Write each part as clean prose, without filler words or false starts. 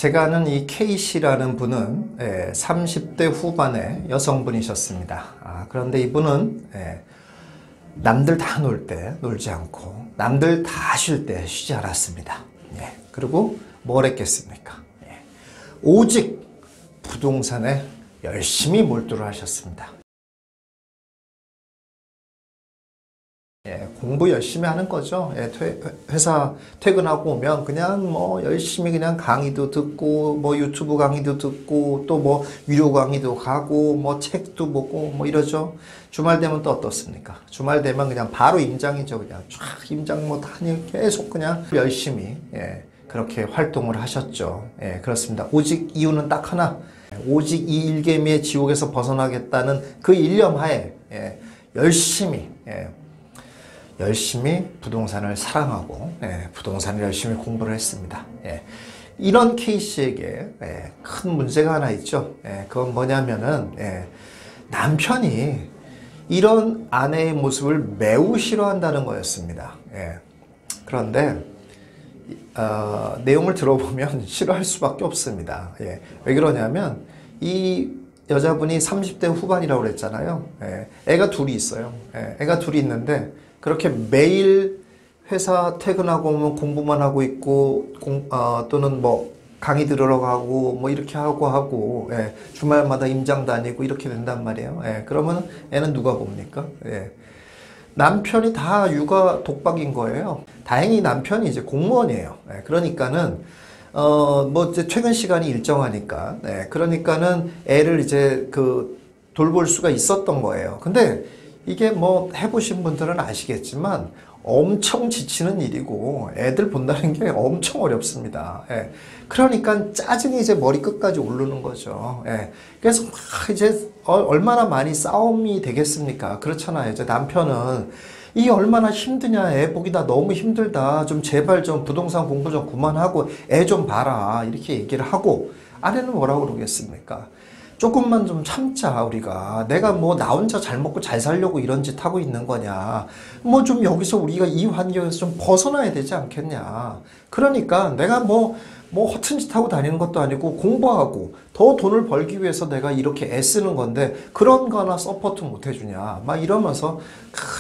제가 아는 이 K씨라는 분은 30대 후반의 여성분이셨습니다. 그런데 이분은 남들 다 놀 때 놀지 않고 남들 다 쉴 때 쉬지 않았습니다. 그리고 뭘 했겠습니까? 오직 부동산에 열심히 몰두를 하셨습니다. 공부 열심히 하는 거죠. 회사 퇴근하고 오면 그냥 뭐 열심히 그냥 강의도 듣고 뭐 유튜브 강의도 듣고 또 뭐 유료 강의도 가고 뭐 책도 보고 뭐 이러죠. 주말 되면 또 어떻습니까? 주말 되면 그냥 바로 임장이죠. 그냥 쫙 임장 뭐 다니 계속 그냥 열심히 그렇게 활동을 하셨죠. 그렇습니다. 오직 이유는 딱 하나. 오직 이 일개미의 지옥에서 벗어나겠다는 그 일념 하에 열심히 부동산을 사랑하고 부동산을 열심히 공부를 했습니다. 이런 K씨에게 큰 문제가 하나 있죠. 그건 뭐냐면은 남편이 이런 아내의 모습을 매우 싫어한다는 거였습니다. 그런데 내용을 들어보면 싫어할 수밖에 없습니다. 왜 그러냐면 이 여자분이 30대 후반이라고 그랬잖아요. 애가 둘이 있어요. 애가 둘이 있는데 그렇게 매일 회사 퇴근하고 오면 공부만 하고 있고 또는 뭐 강의 들으러 가고 뭐 이렇게 하고 주말마다 임장 다니고 이렇게 된단 말이에요. 그러면 애는 누가 봅니까? 남편이 다 육아 독박인 거예요. 다행히 남편이 이제 공무원이에요. 그러니까는 뭐 이제 퇴근 시간이 일정하니까 그러니까는 애를 이제 돌볼 수가 있었던 거예요. 근데 이게 뭐 해보신 분들은 아시겠지만 엄청 지치는 일이고 애들 본다는 게 엄청 어렵습니다. 그러니까 짜증이 이제 머리끝까지 오르는 거죠. 그래서 막 이제 얼마나 많이 싸움이 되겠습니까? 그렇잖아요. 이제 남편은 이게 얼마나 힘드냐, 애 보기다 너무 힘들다, 좀 제발 좀 부동산 공부 좀 그만하고 애 좀 봐라, 이렇게 얘기를 하고, 아내는 뭐라고 그러겠습니까? 조금만 좀 참자. 우리가 내가 뭐 나 혼자 잘 먹고 잘 살려고 이런 짓 하고 있는 거냐, 뭐 좀 여기서 우리가 이 환경에서 좀 벗어나야 되지 않겠냐. 그러니까 내가 뭐 허튼 짓 하고 다니는 것도 아니고 공부하고 더 돈을 벌기 위해서 내가 이렇게 애쓰는 건데 그런 거 하나 서포트 못 해주냐, 막 이러면서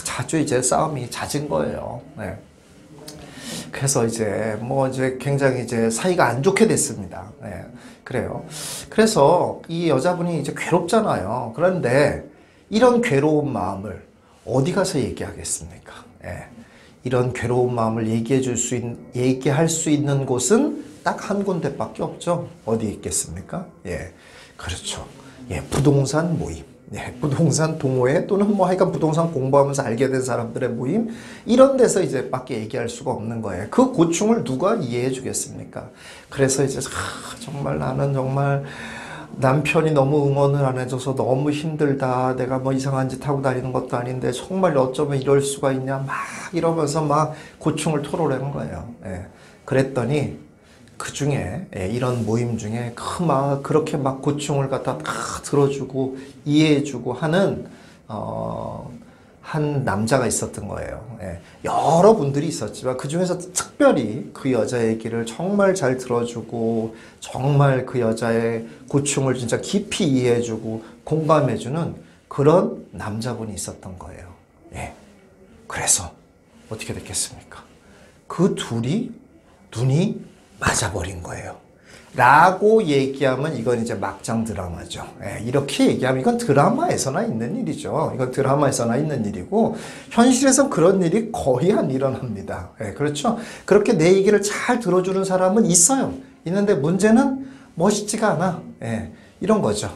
자주 이제 싸움이 잦은 거예요. 그래서 이제 굉장히 이제 사이가 안 좋게 됐습니다. 그래요. 그래서 이 여자분이 이제 괴롭잖아요. 그런데 이런 괴로운 마음을 어디 가서 얘기하겠습니까? 이런 괴로운 마음을 얘기할 수 있는 곳은 딱 한 군데밖에 없죠. 어디 있겠습니까? 그렇죠. 부동산 모임. 부동산 동호회 또는 뭐 하여간 부동산 공부하면서 알게 된 사람들의 모임, 이런 데서 이제 밖에 얘기할 수가 없는 거예요. 그 고충을 누가 이해해 주겠습니까? 그래서 이제 정말 나는 정말 남편이 너무 응원을 안 해줘서 너무 힘들다. 내가 뭐 이상한 짓 하고 다니는 것도 아닌데 정말 어쩌면 이럴 수가 있냐, 막 이러면서 막 고충을 토로하는 거예요. 그랬더니 그 중에 이런 모임 중에 그렇게 막 고충을 갖다 다 들어주고 이해해주고 하는 한 남자가 있었던 거예요. 여러 분들이 있었지만 그 중에서 특별히 그 여자 얘기를 정말 잘 들어주고 정말 그 여자의 고충을 진짜 깊이 이해해주고 공감해주는 그런 남자분이 있었던 거예요. 그래서 어떻게 됐겠습니까? 그 둘이 눈이 맞아버린 거예요. 라고 얘기하면 이건 이제 막장 드라마죠. 이렇게 얘기하면 이건 드라마에서나 있는 일이죠. 이건 드라마에서나 있는 일이고 현실에서 그런 일이 거의 안 일어납니다. 그렇죠? 그렇게 내 얘기를 잘 들어주는 사람은 있어요. 있는데 문제는 멋있지가 않아. 이런 거죠.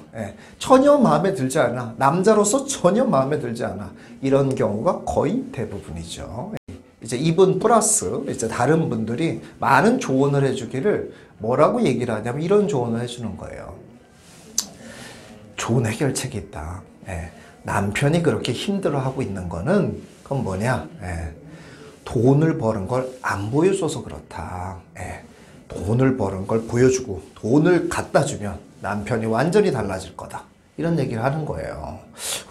전혀 마음에 들지 않아. 남자로서 전혀 마음에 들지 않아. 이런 경우가 거의 대부분이죠. 이제 이분 플러스 이제 다른 분들이 많은 조언을 해주기를 뭐라고 얘기를 하냐면 이런 조언을 해주는 거예요. 좋은 해결책이 있다. 남편이 그렇게 힘들어하고 있는 거는 그건 뭐냐? 돈을 버는 걸 안 보여줘서 그렇다. 돈을 버는 걸 보여주고 돈을 갖다 주면 남편이 완전히 달라질 거다. 이런 얘기를 하는 거예요.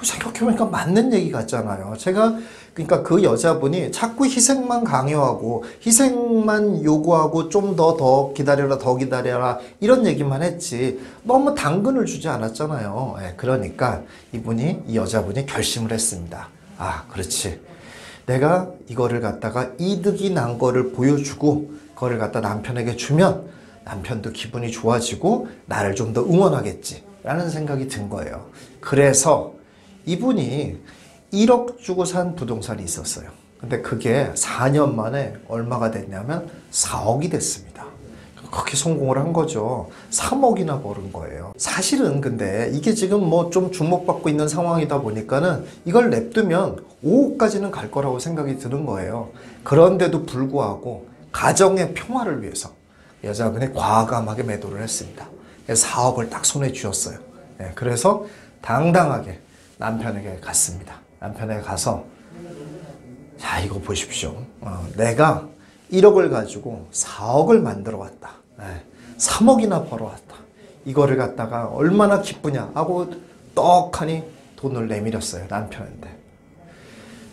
생각해보니까 맞는 얘기 같잖아요. 제가 그러니까 그 여자분이 자꾸 희생만 강요하고 희생만 요구하고 좀 더 기다려라 더 기다려라 이런 얘기만 했지 너무 당근을 주지 않았잖아요. 그러니까 이 여자분이 결심을 했습니다. 아, 그렇지. 내가 이거를 갖다가 이득이 난 거를 보여주고 그거를 갖다 남편에게 주면 남편도 기분이 좋아지고 나를 좀 더 응원하겠지 라는 생각이 든 거예요. 그래서 이분이 1억 주고 산 부동산이 있었어요. 근데 그게 4년 만에 얼마가 됐냐면 4억이 됐습니다. 그렇게 성공을 한 거죠. 3억이나 벌은 거예요. 사실은 근데 이게 지금 뭐 좀 주목받고 있는 상황이다 보니까는 이걸 냅두면 5억까지는 갈 거라고 생각이 드는 거예요. 그런데도 불구하고 가정의 평화를 위해서 여자분이 과감하게 매도를 했습니다. 4억을 딱 손에 쥐었어요. 그래서 당당하게 남편에게 갔습니다. 남편에게 가서 자, 이거 보십시오. 내가 1억을 가지고 4억을 만들어 왔다. 3억이나 벌어왔다. 이거를 갖다가 얼마나 기쁘냐 하고 떡하니 돈을 내밀었어요. 남편한테.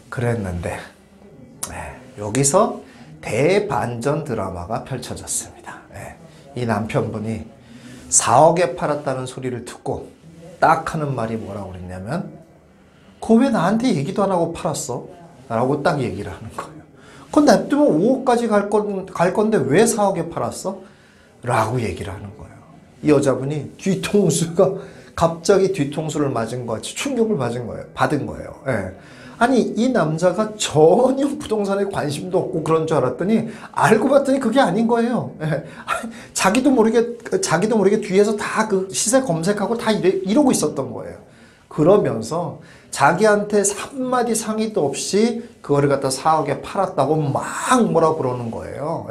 그랬는데 여기서 대반전 드라마가 펼쳐졌습니다. 이 남편분이 4억에 팔았다는 소리를 듣고 딱 하는 말이 뭐라고 그랬냐면 그거 왜 나한테 얘기도 안 하고 팔았어? 라고 딱 얘기를 하는 거예요. 그건 냅두면 5억까지 갈 건데 왜 4억에 팔았어? 라고 얘기를 하는 거예요. 이 여자분이 갑자기 뒤통수를 맞은 것 같이 충격을 받은 거예요. 아니, 이 남자가 전혀 부동산에 관심도 없고 그런 줄 알았더니 알고 봤더니 그게 아닌 거예요. 자기도 모르게 뒤에서 다 그 시세 검색하고 다 이러고 있었던 거예요. 그러면서 자기한테 한마디 상의도 없이 그거를 갖다 4억에 팔았다고 막 뭐라 그러는 거예요.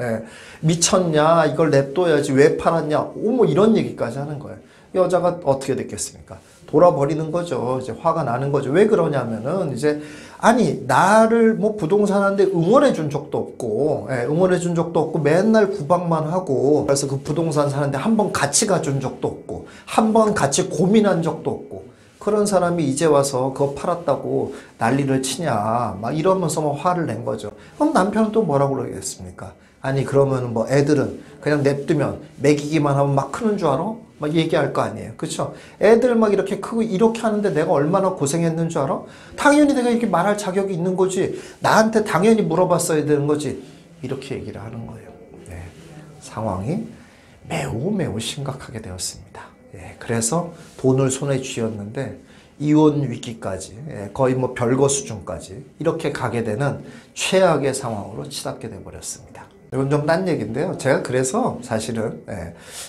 미쳤냐, 이걸 냅둬야지, 왜 팔았냐, 뭐 이런 얘기까지 하는 거예요. 여자가 어떻게 됐겠습니까? 돌아버리는 거죠. 이제 화가 나는 거죠. 왜 그러냐면은 이제 아니, 나를 뭐 부동산한테 응원해 준 적도 없고, 응원해 준 적도 없고, 맨날 구박만 하고, 그래서 그 부동산 사는데 한 번 같이 가준 적도 없고, 한 번 같이 고민한 적도 없고, 그런 사람이 이제 와서 그거 팔았다고 난리를 치냐, 막 이러면서 뭐 화를 낸 거죠. 그럼 남편은 또 뭐라고 그러겠습니까? 아니, 그러면 뭐 애들은 그냥 냅두면 먹이기만 하면 막 크는 줄 알아? 막 얘기할 거 아니에요. 그쵸? 애들 막 이렇게 크고 이렇게 하는데 내가 얼마나 고생했는 줄 알아? 당연히 내가 이렇게 말할 자격이 있는 거지. 나한테 당연히 물어봤어야 되는 거지. 이렇게 얘기를 하는 거예요. 상황이 매우 심각하게 되었습니다. 그래서 돈을 손에 쥐었는데 이혼 위기까지, 거의 뭐 별거 수준까지 이렇게 가게 되는 최악의 상황으로 치닫게 돼버렸습니다. 이건 좀 딴 얘기인데요. 제가 그래서 사실은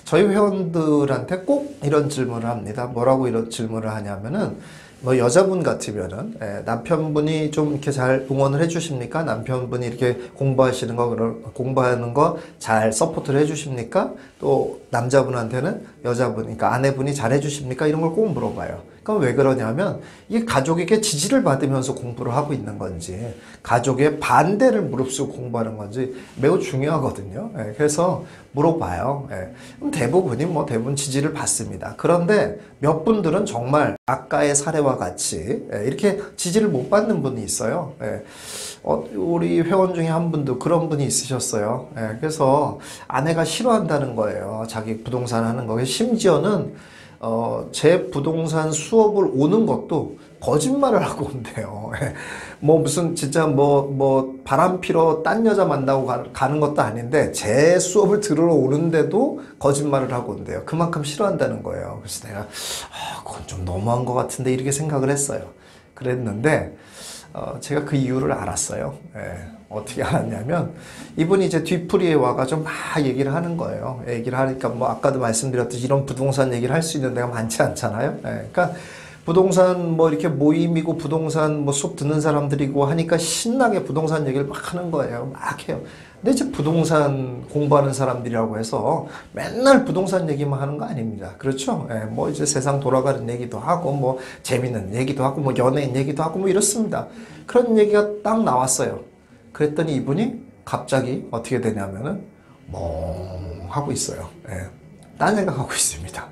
저희 회원들한테 꼭 이런 질문을 합니다. 뭐라고 이런 질문을 하냐면은 뭐 여자분 같으면은 남편분이 좀 이렇게 잘 응원을 해주십니까? 남편분이 이렇게 공부하는 거 잘 서포트를 해주십니까? 또 남자분한테는 여자분, 그러니까 아내분이 잘 해주십니까? 이런 걸 꼭 물어봐요. 그럼 왜 그러냐면 이게 가족에게 지지를 받으면서 공부를 하고 있는 건지 가족의 반대를 무릅쓰고 공부하는 건지 매우 중요하거든요. 그래서 물어봐요. 그럼 대부분 지지를 받습니다. 그런데 몇 분들은 정말 아까의 사례와 같이 이렇게 지지를 못 받는 분이 있어요. 우리 회원 중에 한 분도 그런 분이 있으셨어요. 그래서 아내가 싫어한다는 거예요. 자기 부동산 하는 거. 심지어는 제 부동산 수업을 오는 것도 거짓말을 하고 온대요. 뭐 무슨 진짜 뭐 바람 피러 딴 여자 만나고 가는 것도 아닌데 제 수업을 들으러 오는데도 거짓말을 하고 온대요. 그만큼 싫어한다는 거예요. 그래서 내가 그건 좀 너무한 것 같은데 이렇게 생각을 했어요. 그랬는데 제가 그 이유를 알았어요. 어떻게 알았냐면 이분이 이제 뒤풀이에 와가지고 막 얘기를 하는 거예요. 얘기를 하니까 뭐 아까도 말씀드렸듯이 이런 부동산 얘기를 할 수 있는 데가 많지 않잖아요. 그러니까 부동산 뭐 이렇게 모임이고 부동산 뭐 수업 듣는 사람들이고 하니까 신나게 부동산 얘기를 막 하는 거예요. 막 해요. 근데 이제 부동산 공부하는 사람들이라고 해서 맨날 부동산 얘기만 하는 거 아닙니다. 그렇죠? 뭐 이제 세상 돌아가는 얘기도 하고 뭐 재밌는 얘기도 하고 뭐 연예인 얘기도 하고 뭐 이렇습니다. 그런 얘기가 딱 나왔어요. 그랬더니 이분이 갑자기 어떻게 되냐면은 멍 하고 있어요. 딴 생각하고 있습니다.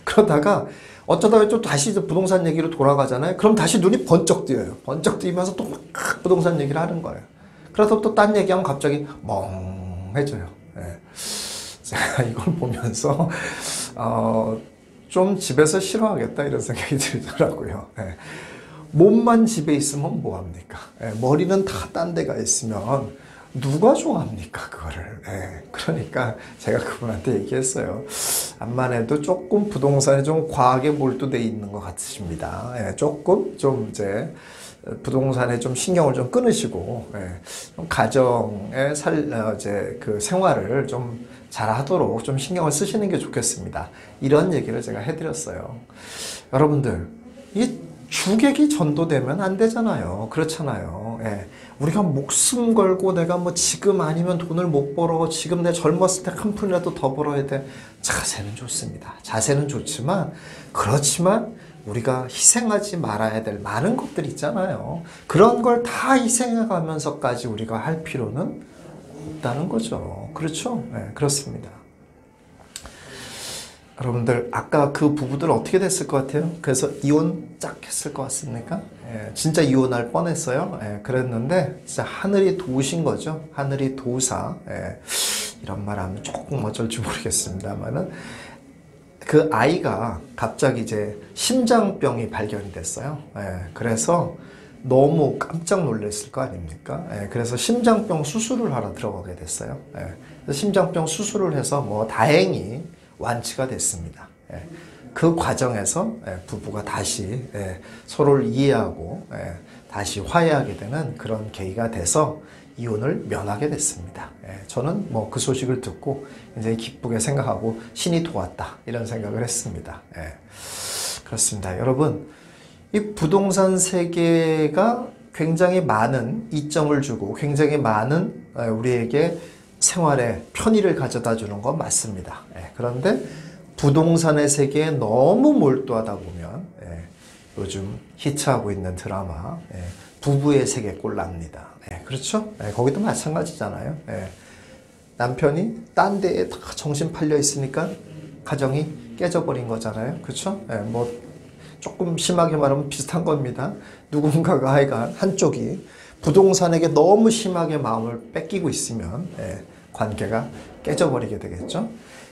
그러다가 어쩌다가 또 다시 이제 부동산 얘기로 돌아가잖아요. 그럼 다시 눈이 번쩍 뜨여요. 번쩍 뜨이면서 또 막 부동산 얘기를 하는 거예요. 그래서 또 딴 얘기하면 갑자기 멍해져요. 예. 제가 이걸 보면서 좀 집에서 싫어하겠다 이런 생각이 들더라고요. 예. 몸만 집에 있으면 뭐합니까? 예. 머리는 다 딴 데가 있으면 누가 좋아합니까 그거를. 예. 그러니까 제가 그분한테 얘기했어요. 암만 해도 조금 부동산에 좀 과하게 몰두돼 있는 것 같으십니다. 예. 조금 좀 이제 부동산에 좀 신경을 좀 끊으시고, 예. 좀 가정의 이제 그 생활을 좀 잘하도록 좀 신경을 쓰시는 게 좋겠습니다. 이런 얘기를 제가 해드렸어요. 여러분들, 이 주객이 전도되면 안 되잖아요. 그렇잖아요. 예. 우리가 목숨 걸고 내가 뭐 지금 아니면 돈을 못 벌어. 지금 내 젊었을 때 한 푼이라도 더 벌어야 돼. 자세는 좋습니다. 자세는 좋지만, 그렇지만 우리가 희생하지 말아야 될 많은 것들이 있잖아요. 그런 걸 다 희생해 가면서까지 우리가 할 필요는 없다는 거죠. 그렇죠? 네, 그렇습니다. 여러분들 아까 그 부부들 어떻게 됐을 것 같아요? 그래서 이혼 짝 했을 것 같습니까? 예, 진짜 이혼할 뻔했어요. 예, 그랬는데 진짜 하늘이 도우신 거죠. 하늘이 도우사. 예, 이런 말 하면 조금 어쩔지 모르겠습니다만은 그 아이가 갑자기 이제 심장병이 발견이 됐어요. 예, 그래서 너무 깜짝 놀랐을 거 아닙니까? 예, 그래서 심장병 수술을 하러 들어가게 됐어요. 예, 그래서 심장병 수술을 해서 뭐 다행히 완치가 됐습니다. 예, 그 과정에서 부부가 다시 서로를 이해하고 다시 화해하게 되는 그런 계기가 돼서 이혼을 면하게 됐습니다. 저는 뭐 그 소식을 듣고 굉장히 기쁘게 생각하고 신이 도왔다 이런 생각을 했습니다. 그렇습니다. 여러분, 이 부동산 세계가 굉장히 많은 이점을 주고 굉장히 많은 우리에게 생활에 편의를 가져다 주는 건 맞습니다. 그런데 부동산의 세계에 너무 몰두하다 보면 요즘 히트하고 있는 드라마 부부의 세계 꼴납니다. 그렇죠? 거기도 마찬가지잖아요. 남편이 딴 데에 다 정신 팔려 있으니까 가정이 깨져버린 거잖아요. 그렇죠? 뭐 조금 심하게 말하면 비슷한 겁니다. 누군가가 하여간 한쪽이 부동산에게 너무 심하게 마음을 뺏기고 있으면 관계가 깨져버리게 되겠죠.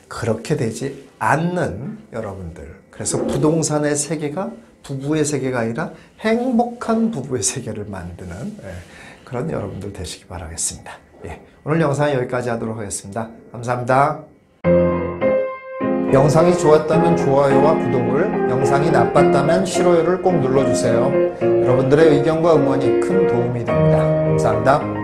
그렇게 되지 않는 여러분들, 그래서 부동산의 세계가 부부의 세계가 아니라 행복한 부부의 세계를 만드는 그런 여러분들 되시기 바라겠습니다. 오늘 영상 여기까지 하도록 하겠습니다. 감사합니다. 영상이 좋았다면 좋아요와 구독을, 영상이 나빴다면 싫어요를 꼭 눌러주세요. 여러분들의 의견과 응원이 큰 도움이 됩니다. 감사합니다.